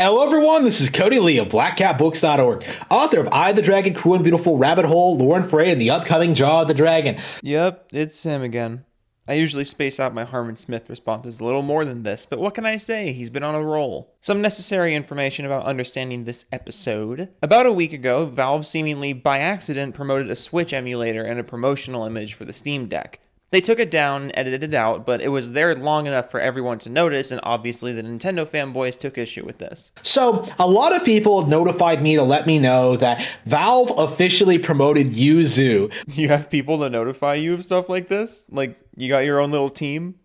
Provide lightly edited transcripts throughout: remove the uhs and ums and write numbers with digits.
Hello everyone, this is Cody Lee of BlackCatBooks.org, author of I, the Dragon, Cruel and Beautiful, Rabbit Hole, Lauren Frey, and the upcoming Jaw of the Dragon. Yep, it's him again. I usually space out my Harmon Smith responses a little more than this, but what can I say? He's been on a roll. Some necessary information about understanding this episode. About a week ago, Valve seemingly by accident promoted a Switch emulator in a promotional image for the Steam Deck. They took it down and edited it out, but it was there long enough for everyone to notice, and obviously the Nintendo fanboys took issue with this. So, a lot of people notified me to let me know that Valve officially promoted Yuzu. You have people to notify you of stuff like this? Like, you got your own little team?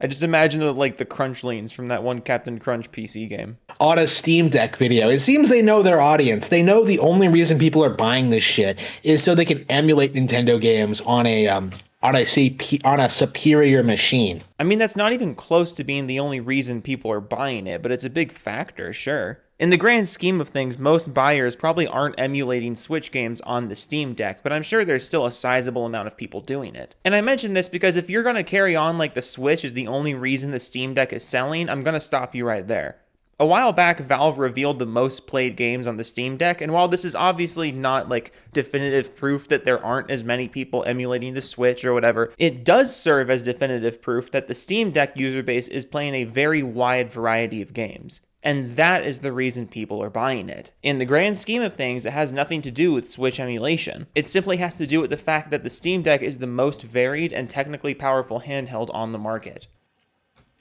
I just imagine the Crunchleans from that one Captain Crunch PC game. On a Steam Deck video. It seems they know their audience. They know the only reason people are buying this shit is so they can emulate Nintendo games on a superior machine. I mean, that's not even close to being the only reason people are buying it, but it's a big factor, sure. In the grand scheme of things, most buyers probably aren't emulating Switch games on the Steam Deck, but I'm sure there's still a sizable amount of people doing it. And I mention this because if you're going to carry on like the Switch is the only reason the Steam Deck is selling, I'm going to stop you right there. A while back, Valve revealed the most played games on the Steam Deck, and while this is obviously not definitive proof that there aren't as many people emulating the Switch or whatever, it does serve as definitive proof that the Steam Deck user base is playing a very wide variety of games. And that is the reason people are buying it. In the grand scheme of things, it has nothing to do with Switch emulation. It simply has to do with the fact that the Steam Deck is the most varied and technically powerful handheld on the market.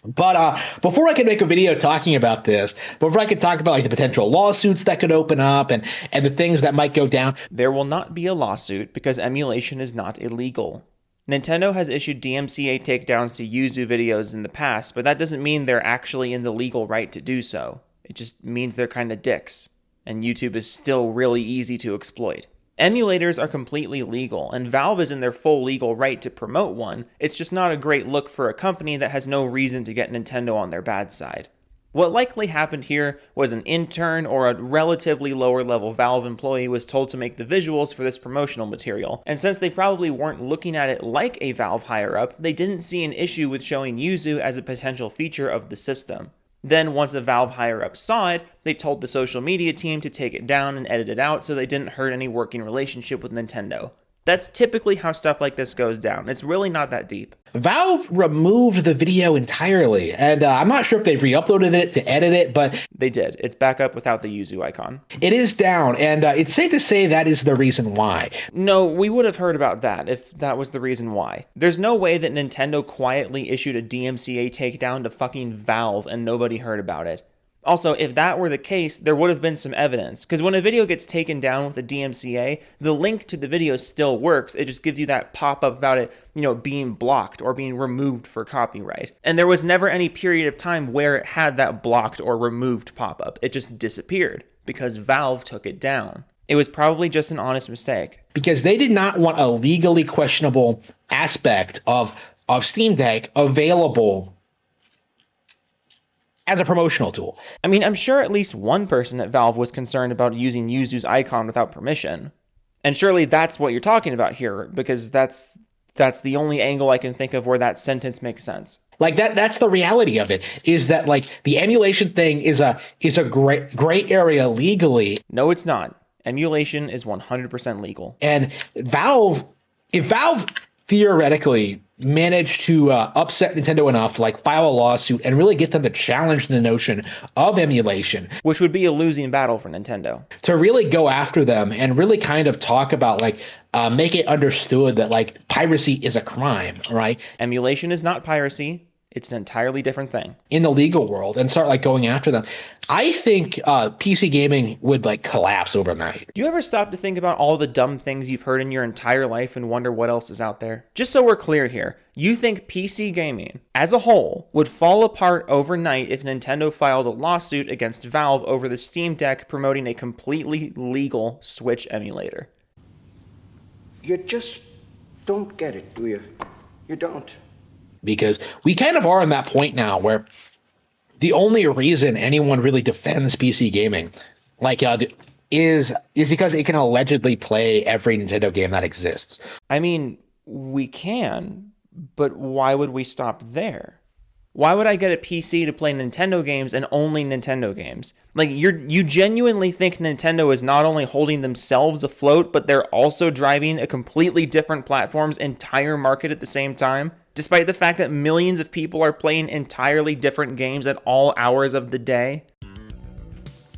But before I could make a video talking about this, before I could talk about the potential lawsuits that could open up and the things that might go down. There will not be a lawsuit because emulation is not illegal. Nintendo has issued DMCA takedowns to Yuzu videos in the past, but that doesn't mean they're actually in the legal right to do so. It just means they're kind of dicks, and YouTube is still really easy to exploit. Emulators are completely legal, and Valve is in their full legal right to promote one. It's just not a great look for a company that has no reason to get Nintendo on their bad side. What likely happened here was an intern or a relatively lower level Valve employee was told to make the visuals for this promotional material, and since they probably weren't looking at it like a Valve higher-up, they didn't see an issue with showing Yuzu as a potential feature of the system. Then, once a Valve higher-up saw it, they told the social media team to take it down and edit it out so they didn't hurt any working relationship with Nintendo. That's typically how stuff like this goes down. It's really not that deep. Valve removed the video entirely, and I'm not sure if they've re-uploaded it to edit it, but they did. It's back up without the Yuzu icon. It is down, and it's safe to say that is the reason why. No, we would have heard about that if that was the reason why. There's no way that Nintendo quietly issued a DMCA takedown to fucking Valve and nobody heard about it. Also, if that were the case, there would have been some evidence, because when a video gets taken down with a DMCA, the link to the video still works. It just gives you that pop-up about it, being blocked or being removed for copyright. And there was never any period of time where it had that blocked or removed pop-up. It just disappeared because Valve took it down. It was probably just an honest mistake. Because they did not want a legally questionable aspect of Steam Deck available as a promotional tool. I mean, I'm sure at least one person at Valve was concerned about using Yuzu's icon without permission. And surely that's what you're talking about here, because that's the only angle I can think of where that sentence makes sense. That's the reality of it, is that the emulation thing is a gray area legally. No, it's not. Emulation is 100% legal. And if Valve theoretically managed to upset Nintendo enough to like file a lawsuit and really get them to challenge the notion of emulation, which would be a losing battle for Nintendo, to really go after them and really kind of talk about make it understood that piracy is a crime, right? Emulation is not piracy. It's an entirely different thing. In the legal world, and start going after them. I think PC gaming would collapse overnight. Do you ever stop to think about all the dumb things you've heard in your entire life and wonder what else is out there? Just so we're clear here, you think PC gaming as a whole would fall apart overnight if Nintendo filed a lawsuit against Valve over the Steam Deck promoting a completely legal Switch emulator? You just don't get it, do you? You don't. Because we kind of are in that point now where the only reason anyone really defends PC gaming is because it can allegedly play every Nintendo game that exists. I mean, we can, but why would we stop there? Why would I get a PC to play Nintendo games and only Nintendo games? Like, you genuinely think Nintendo is not only holding themselves afloat, but they're also driving a completely different platform's entire market at the same time? Despite the fact that millions of people are playing entirely different games at all hours of the day?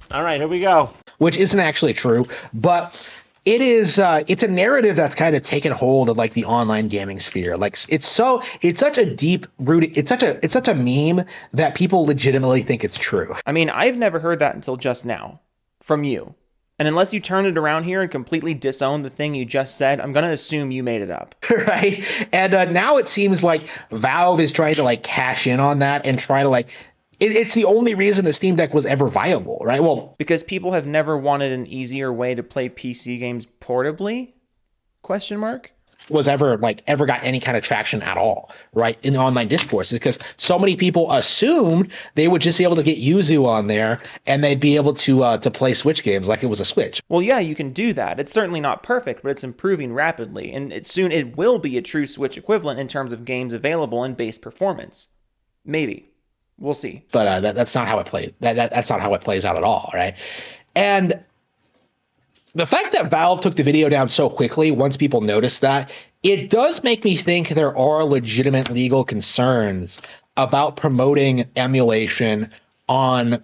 All right, here we go. Which isn't actually true, but it is. It's a narrative that's kind of taken hold of like the online gaming sphere. Like it's such a deep rooted. It's such a meme that people legitimately think it's true. I mean, I've never heard that until just now from you. And unless you turn it around here and completely disown the thing you just said, I'm going to assume you made it up. Right. And now it seems like Valve is trying to like cash in on that and try to like, it's the only reason the Steam Deck was ever viable, right? Well, because people have never wanted an easier way to play PC games portably? Question mark? Was ever got any kind of traction at all, right, in the online discourse, is because so many people assumed they would just be able to get Yuzu on there and they'd be able to play Switch games like it was a Switch. Well, yeah, you can do that. It's certainly not perfect, but it's improving rapidly, and soon it will be a true Switch equivalent in terms of games available and base performance. Maybe. We'll see. But that's not how it plays. That's not how it plays out at all, right? And the fact that Valve took the video down so quickly once people noticed that, it does make me think there are legitimate legal concerns about promoting emulation in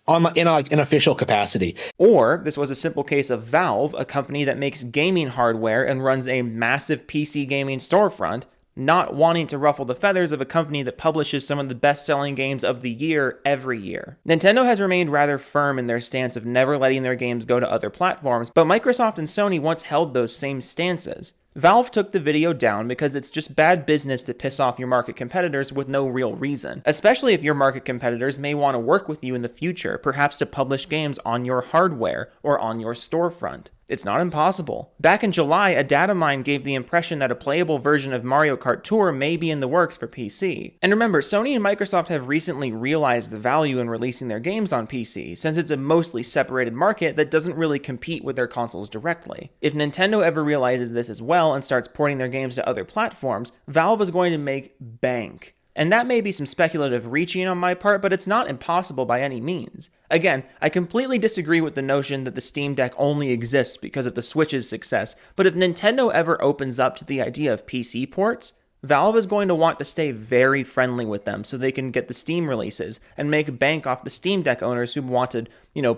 an official capacity. Or this was a simple case of Valve, a company that makes gaming hardware and runs a massive PC gaming storefront, not wanting to ruffle the feathers of a company that publishes some of the best-selling games of the year every year. Nintendo has remained rather firm in their stance of never letting their games go to other platforms, but Microsoft and Sony once held those same stances. Valve took the video down because it's just bad business to piss off your market competitors with no real reason, especially if your market competitors may want to work with you in the future, perhaps to publish games on your hardware or on your storefront. It's not impossible. Back in July, a data mine gave the impression that a playable version of Mario Kart Tour may be in the works for PC. And remember, Sony and Microsoft have recently realized the value in releasing their games on PC, since it's a mostly separated market that doesn't really compete with their consoles directly. If Nintendo ever realizes this as well and starts porting their games to other platforms, Valve is going to make bank. And that may be some speculative reaching on my part, but it's not impossible by any means. Again, I completely disagree with the notion that the Steam Deck only exists because of the Switch's success, but if Nintendo ever opens up to the idea of PC ports, Valve is going to want to stay very friendly with them so they can get the Steam releases and make bank off the Steam Deck owners who wanted,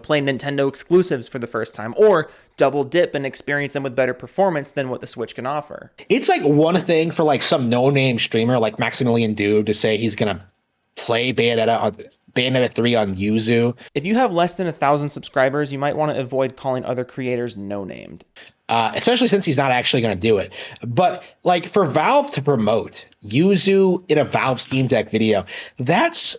play Nintendo exclusives for the first time, or double dip and experience them with better performance than what the Switch can offer. It's like one thing for like some no-name streamer like Maximilian Dude to say he's going to play Bayonetta 3 on Yuzu. If you have less than 1,000 subscribers, you might want to avoid calling other creators no-named. Especially since he's not actually going to do it. But like for Valve to promote Yuzu in a Valve Steam Deck video, that's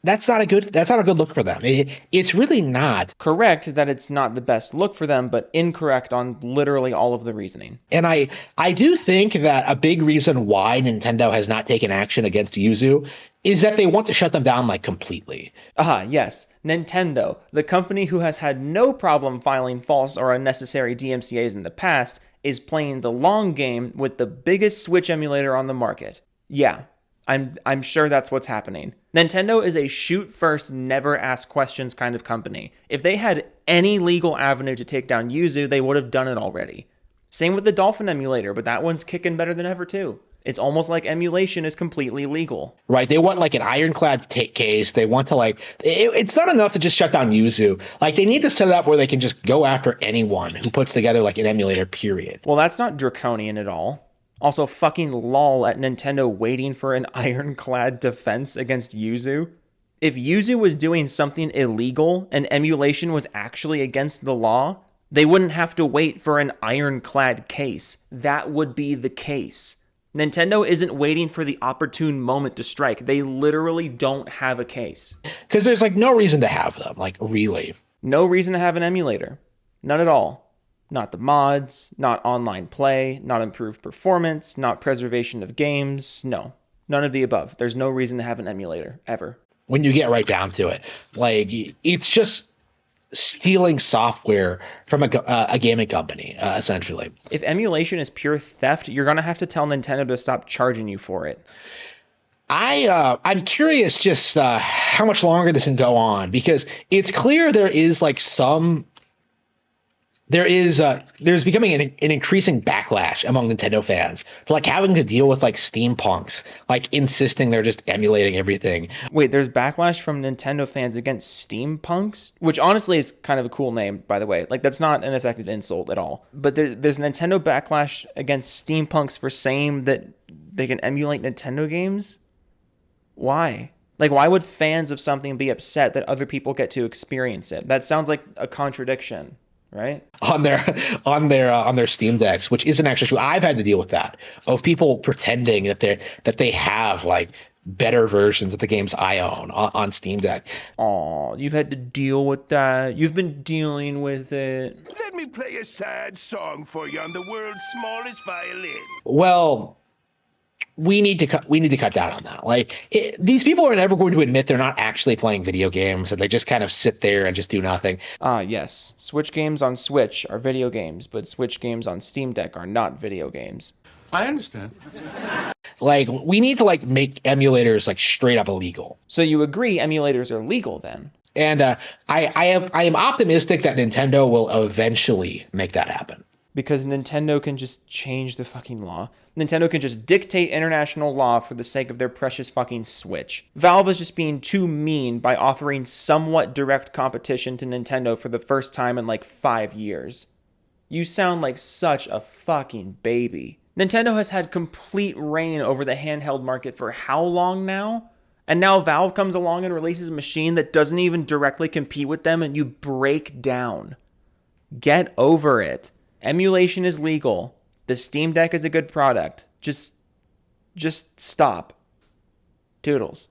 not a good look for them. It's really not. Correct that it's not the best look for them, but incorrect on literally all of the reasoning. And I do think that a big reason why Nintendo has not taken action against Yuzu is that they want to shut them down like completely. Yes. Nintendo, the company who has had no problem filing false or unnecessary DMCAs in the past, is playing the long game with the biggest Switch emulator on the market. Yeah, I'm sure that's what's happening. Nintendo is a shoot first, never ask questions kind of company. If they had any legal avenue to take down Yuzu, they would have done it already. Same with the Dolphin emulator, but that one's kicking better than ever too. It's almost like emulation is completely legal. Right. They want like an ironclad case. They want to it's not enough to just shut down Yuzu. Like they need to set it up where they can just go after anyone who puts together like an emulator, period. Well, that's not draconian at all. Also, fucking lol at Nintendo waiting for an ironclad defense against Yuzu. If Yuzu was doing something illegal and emulation was actually against the law, they wouldn't have to wait for an ironclad case. That would be the case. Nintendo isn't waiting for the opportune moment to strike. They literally don't have a case. Because there's like no reason to have them, like really. No reason to have an emulator. None at all. Not the mods, not online play, not improved performance, not preservation of games. No, none of the above. There's no reason to have an emulator, ever. When you get right down to it, like it's just stealing software from a gaming company, essentially. If emulation is pure theft, you're going to have to tell Nintendo to stop charging you for it. I'm curious just how much longer this can go on, because it's clear there's becoming an increasing backlash among Nintendo fans for like having to deal with like steampunks like insisting they're just emulating everything. Wait, there's backlash from Nintendo fans against steampunks, which honestly is kind of a cool name, by the way. Like, that's not an effective insult at all. But there's Nintendo backlash against steampunks for saying that they can emulate Nintendo games? Why? Like, why would fans of something be upset that other people get to experience it? That sounds like a contradiction. Right? On their Steam Decks, which isn't actually true. I've had to deal with that, of people pretending that they have like better versions of the games I own on Steam Deck. Oh, you've had to deal with that. You've been dealing with it. Let me play a sad song for you on the world's smallest violin. Well, we need to cut down on that. Like, these people are never going to admit they're not actually playing video games, and they just kind of sit there and just do nothing. Yes. Switch games on Switch are video games, but Switch games on Steam Deck are not video games. I understand. Like, we need to like make emulators like straight up illegal. So you agree emulators are legal then? And I am optimistic that Nintendo will eventually make that happen. Because Nintendo can just change the fucking law. Nintendo can just dictate international law for the sake of their precious fucking Switch. Valve is just being too mean by offering somewhat direct competition to Nintendo for the first time in like 5 years. You sound like such a fucking baby. Nintendo has had complete reign over the handheld market for how long now? And now Valve comes along and releases a machine that doesn't even directly compete with them, and you break down. Get over it. Emulation is legal. The Steam Deck is a good product. Just stop. Toodles.